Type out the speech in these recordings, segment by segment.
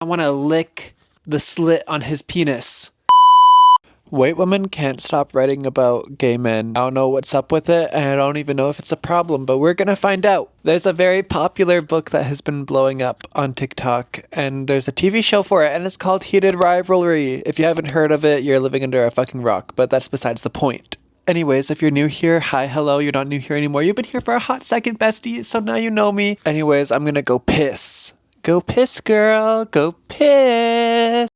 I want to lick the slit on his penis. White women can't stop writing about gay men. I don't know what's up with it, and I don't even know if it's a problem, but we're gonna find out. There's a very popular book that has been blowing up on TikTok, and there's a TV show for it, and it's called Heated Rivalry. If you haven't heard of it, you're living under a fucking rock, but that's besides the point. Anyways, if you're new here, hi, hello, you're not new here anymore. You've been here for a hot second, bestie, so now you know me. Anyways, I'm gonna go piss. Go piss, girl. Go piss.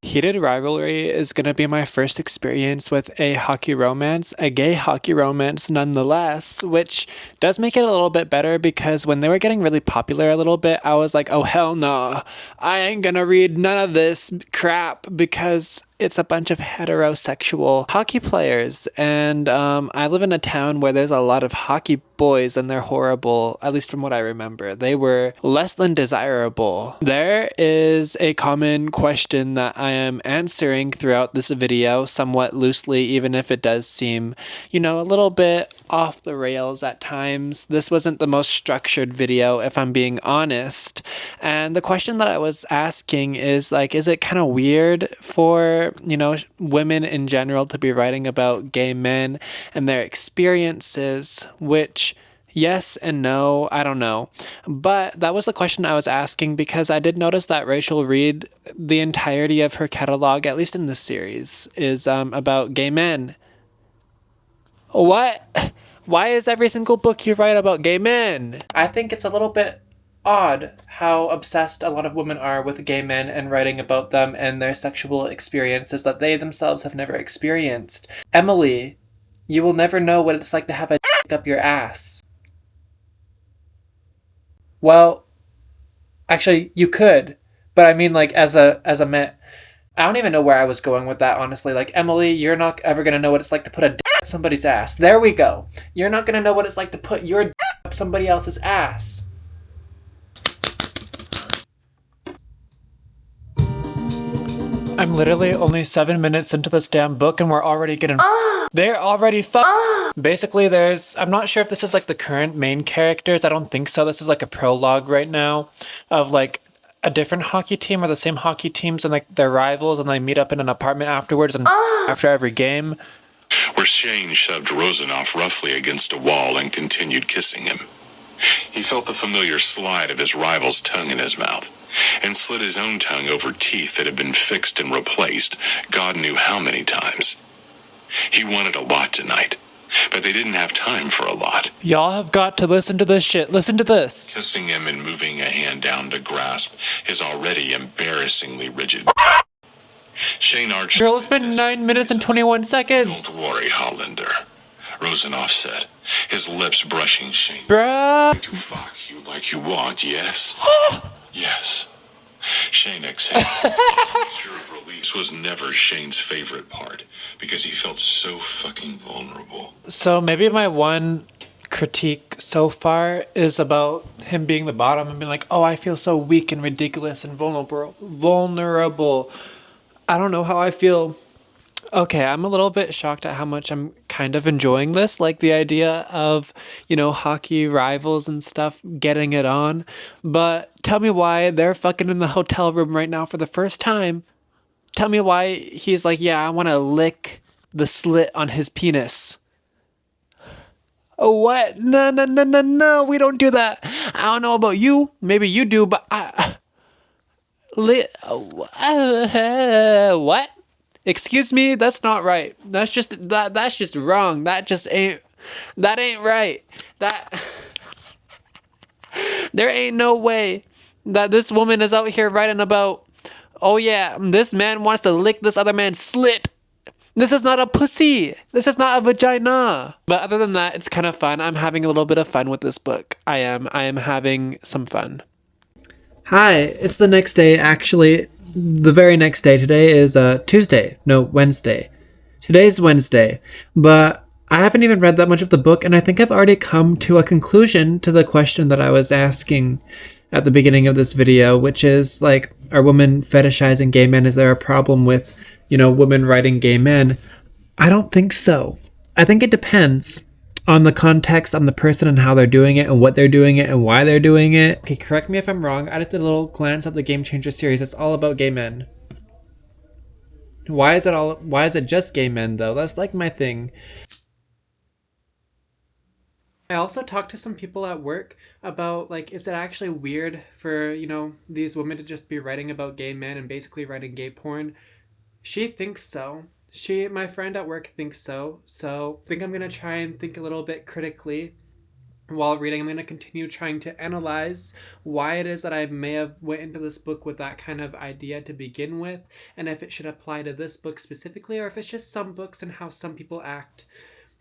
Heated Rivalry is going to be my first experience with a hockey romance, a gay hockey romance nonetheless, which does make it a little bit better because when they were getting really popular a little bit, I was like, oh hell no, I ain't gonna read none of this crap because it's a bunch of heterosexual hockey players, and I live in a town where there's a lot of hockey boys and they're horrible, at least from what I remember. They were less than desirable. There is a common question that I am answering throughout this video somewhat loosely, even if it does seem, a little bit off the rails at times. This wasn't the most structured video, if I'm being honest. And the question that I was asking is is it kind of weird for women in general to be writing about gay men and their experiences, which yes and no, I don't know. But that was the question I was asking because I did notice that Rachel Reed, the entirety of her catalog, at least in this series, is about gay men. What? Why is every single book you write about gay men? I think it's a little bit odd how obsessed a lot of women are with gay men and writing about them and their sexual experiences that they themselves have never experienced. Emily, you will never know what it's like to have a dick up your ass. Well, actually, you could, but I mean, as a man, I don't even know where I was going with that, honestly. Emily, you're not ever gonna know what it's like to put a dick up somebody's ass. There we go. You're not gonna know what it's like to put your dick up somebody else's ass. I'm literally only 7 minutes into this damn book and we're already getting they're already Basically, I'm not sure if this is the current main characters. I don't think so. This is a prologue right now of a different hockey team or the same hockey teams and their rivals, and they meet up in an apartment afterwards and after every game. Where Shane shoved Rosenoff roughly against a wall and continued kissing him. He felt the familiar slide of his rival's tongue in his mouth and slid his own tongue over teeth that had been fixed and replaced God knew how many times. He wanted a lot tonight, but they didn't have time for a lot. Y'all have got to listen to this shit. Listen to this. Kissing him and moving a hand down to grasp his already embarrassingly rigid. Shane arched. Girl, it's been 9 minutes and 21 seconds. Don't worry, Hollander, Rosenoff said, his lips brushing Shane. Bruh. To fuck you like you want, yes? Yes. Shane exhaled. The mixture of release was never Shane's favorite part because he felt so fucking vulnerable. So maybe my one critique so far is about him being the bottom and being oh, I feel so weak and ridiculous and vulnerable. I don't know how I feel. Okay, I'm a little bit shocked at how much I'm kind of enjoying this, the idea of, hockey rivals and stuff getting it on. But tell me why they're fucking in the hotel room right now for the first time. Tell me why he's yeah, I want to lick the slit on his penis. Oh, what? No, we don't do that. I don't know about you. Maybe you do, but what? Excuse me, that's not right. That's just wrong. That ain't right. There ain't no way that this woman is out here writing about, oh yeah, this man wants to lick this other man's slit. This is not a pussy. This is not a vagina. But other than that, it's kind of fun. I'm having a little bit of fun with this book. I am having some fun. Hi, it's the next day, actually. The very next day. Today is Wednesday. Today's Wednesday, but I haven't even read that much of the book, and I think I've already come to a conclusion to the question that I was asking at the beginning of this video, which is are women fetishizing gay men? Is there a problem with, women writing gay men? I don't think so. I think it depends. on the context, on the person and how they're doing it and what they're doing it and why they're doing it. Okay, correct me if I'm wrong. I just did a little glance at the Game Changer series. It's all about gay men. Why is it just gay men though? That's like my thing. I also talked to some people at work about, like, is it actually weird for, these women to just be writing about gay men and basically writing gay porn? She thinks so. My friend at work thinks so. So I think I'm going to try and think a little bit critically while reading. I'm going to continue trying to analyze why it is that I may have went into this book with that kind of idea to begin with, and if it should apply to this book specifically, or if it's just some books and how some people act.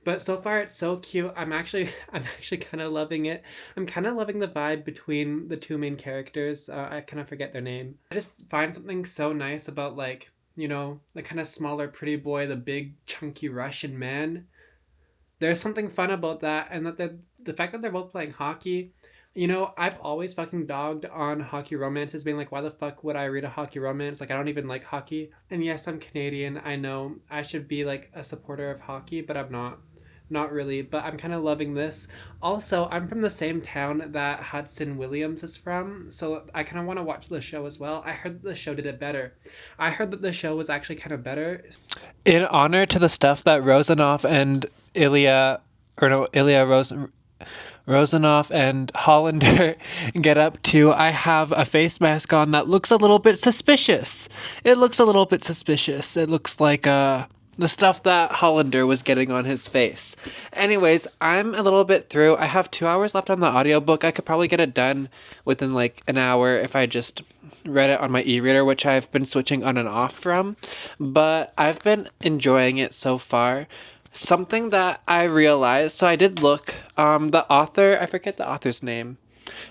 But so far it's so cute. I'm actually kind of loving it. I'm kind of loving the vibe between the two main characters. I kind of forget their name. I just find something so nice about, like, the kind of smaller pretty boy, the big chunky Russian man. There's something fun about that, and that the fact that they're both playing hockey. I've always fucking dogged on hockey romances, being like, why the fuck would I read a hockey romance? Like, I don't even like hockey. And yes, I'm Canadian. I know I should be like a supporter of hockey, but I'm not. Not really, but I'm kind of loving this. Also, I'm from the same town that Hudson Williams is from, so I kind of want to watch the show as well. I heard that the show did it better. I heard that the show was actually kind of better. In honor to the stuff that Rosanoff and Rosanoff and Hollander get up to, I have a face mask on that looks a little bit suspicious. It looks like the stuff that Hollander was getting on his face. Anyways, I'm a little bit through. I have 2 hours left on the audiobook. I could probably get it done within like an hour if I just read it on my e-reader, which I've been switching on and off from. But I've been enjoying it so far. Something that I realized, so I did look, the author, I forget the author's name.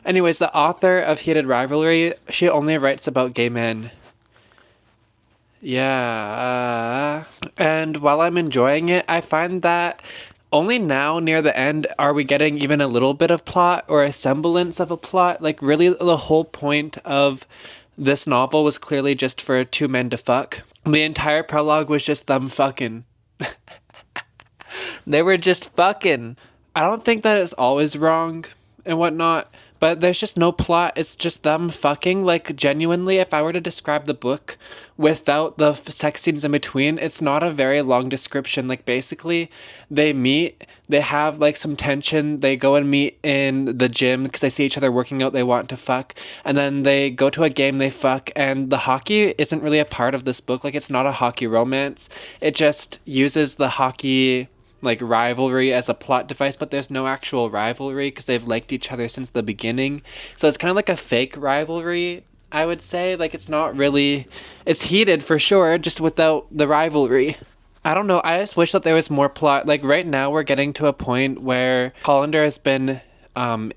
Anyways, the author of Heated Rivalry, she only writes about gay men. Yeah. And while I'm enjoying it, I find that only now near the end are we getting even a little bit of plot or a semblance of a plot. Like, really, the whole point of this novel was clearly just for two men to fuck. The entire prologue was just them fucking. They were just fucking. I don't think that it's always wrong and whatnot, but there's just no plot. It's just them fucking. Like, genuinely, if I were to describe the book without the sex scenes in between, it's not a very long description. Like, basically, they meet, they have, like, some tension, they go and meet in the gym because they see each other working out, they want to fuck, and then they go to a game, they fuck, and the hockey isn't really a part of this book. Like, it's not a hockey romance. It just uses the hockey, like, rivalry as a plot device, but there's no actual rivalry because they've liked each other since the beginning. So it's kind of like a fake rivalry, I would say. Like, it's not really, it's heated for sure, just without the rivalry. I don't know, I just wish that there was more plot. Like, right now we're getting to a point where Hollander has been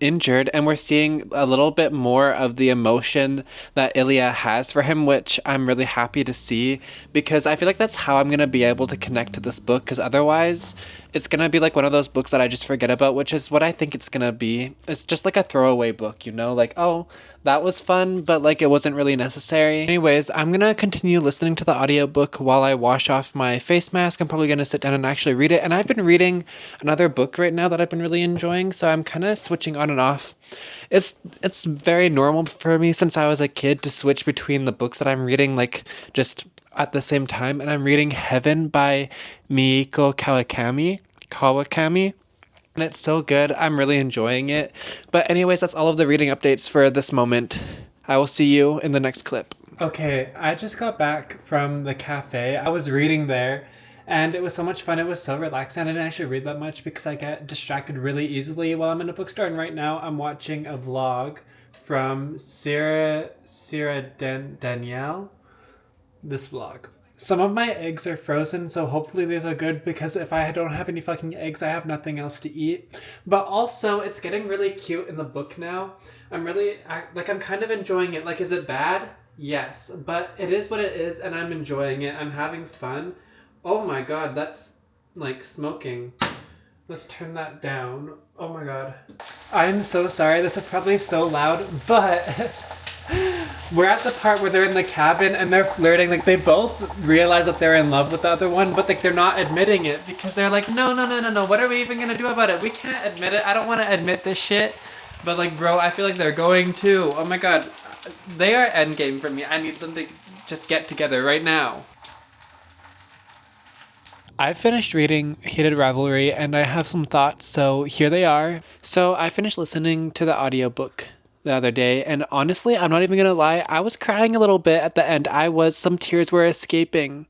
injured, and we're seeing a little bit more of the emotion that Ilya has for him, which I'm really happy to see, because I feel like that's how I'm going to be able to connect to this book, because otherwise it's going to be like one of those books that I just forget about, which is what I think it's going to be. It's just like a throwaway book, like, oh, that was fun, but like it wasn't really necessary. Anyways, I'm going to continue listening to the audiobook while I wash off my face mask. I'm probably going to sit down and actually read it, and I've been reading another book right now that I've been really enjoying, so I'm kind of switching on and off. It's very normal for me since I was a kid to switch between the books that I'm reading, like, just at the same time, and I'm reading Heaven by Mieko Kawakami, and it's so good. I'm really enjoying it. But anyways, that's all of the reading updates for this moment. I will see you in the next clip. Okay, I just got back from the cafe. I was reading there, and it was so much fun. It was so relaxing. I didn't actually read that much because I get distracted really easily while I'm in a bookstore. And right now I'm watching a vlog from Sarah Danielle. This vlog. Some of my eggs are frozen, so hopefully these are good, because if I don't have any fucking eggs, I have nothing else to eat. But also, it's getting really cute in the book now. I'm kind of enjoying it. Like, is it bad? Yes, but it is what it is, and I'm enjoying it. I'm having fun. Oh my god, that's like smoking. Let's turn that down. Oh my god. I'm so sorry, this is probably so loud, but We're at the part where they're in the cabin and they're flirting. Like, they both realize that they're in love with the other one, but like they're not admitting it because they're like, no. What are we even gonna do about it? We can't admit it. I don't want to admit this shit. But like, bro, I feel like they're going to. Oh my god, they are endgame for me. I need them to just get together right now. I finished reading Heated Rivalry and I have some thoughts, so here they are. So I finished listening to the audiobook the other day, and honestly, I'm not even gonna lie, I was crying a little bit at the end. Some tears were escaping.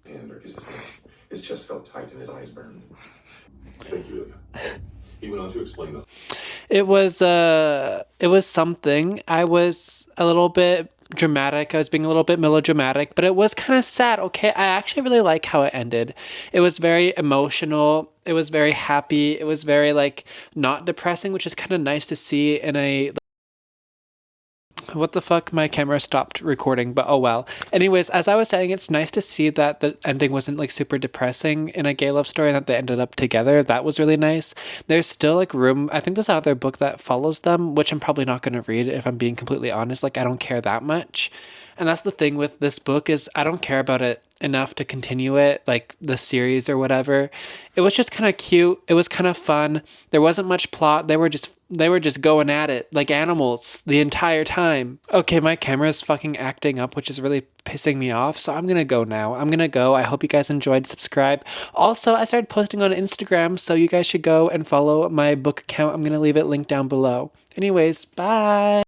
His chest felt tight and his eyes burned. Thank you. He went on to explain that. It was something. I was a little bit dramatic. I was being a little bit melodramatic, but it was kind of sad. Okay, I actually really like how it ended. It was very emotional. It was very happy. It was very like not depressing, which is kind of nice to see in a. What the fuck? My camera stopped recording, but oh well. Anyways, as I was saying, it's nice to see that the ending wasn't like super depressing in a gay love story and that they ended up together. That was really nice. There's still like room. I think there's another book that follows them, which I'm probably not going to read if I'm being completely honest. Like, I don't care that much. And that's the thing with this book is I don't care about it enough to continue it, like the series or whatever. It was just kind of cute. It was kind of fun. There wasn't much plot. They were just going at it like animals the entire time. Okay, my camera is fucking acting up, which is really pissing me off. So I'm going to go now. I hope you guys enjoyed. Subscribe. Also, I started posting on Instagram, so you guys should go and follow my book account. I'm going to leave it linked down below. Anyways, bye.